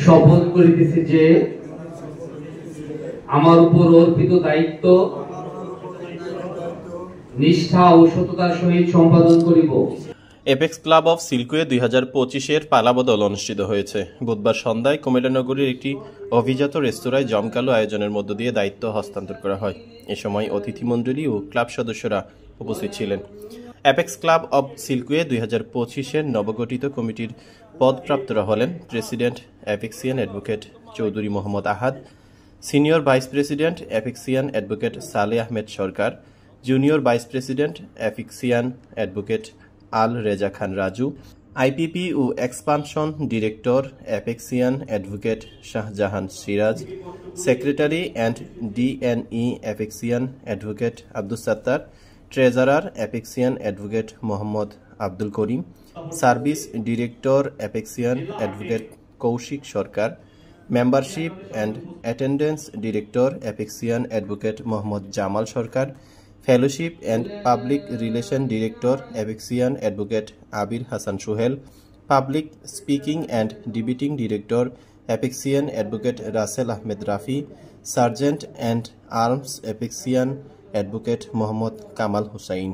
শপথ করিতেছি যে আমার উপর অর্পিত দায়িত্ব নিষ্ঠা ও সততার সহিত সম্পাদন করিব। এপেক্স ক্লাব অফ সিল্কওয়ে 2025-এর পালাবদল অনুষ্ঠিত হয়েছে। বুধবার সন্ধ্যায় কুমিল্লা নগরীর একটি অভিজাত রেস্তোরাঁয় জমকালো আয়োজনের মধ্য দিয়ে দায়িত্ব হস্তান্তর করা হয়। এ সময় অতিথিমণ্ডলী ও ক্লাব সদস্যরা উপস্থিত ছিলেন। এপেক্স ক্লাব অব সিল্কওয়ে 2025-এর নবগঠিত কমিটির পদপ্রাপ্তরা হলেন president Apexian advocate Chowdhury Mohammad Ahad, senior vice president Apexian advocate Saleh Ahmed Sarkar, junior vice president Apexian advocate Al Reza Khan Raju, IPP ও expansion director Apexian advocate Shahjahan Siraj, secretary and DNE Apexian advocate Abdus Sattar, treasurer Apexian advocate Mohammad Abdul Karim, service director Apexian advocate Kaushik Sarkar, membership and attendance director Apexian advocate Mohammad Jamal Sarkar, fellowship and public relation director Apexian advocate Abir Hasan Sohel, public speaking and debating director Apexian advocate Rasel Ahmed Rafi, sergeant and arms Apexian advocate Mohammad Kamal Hussain.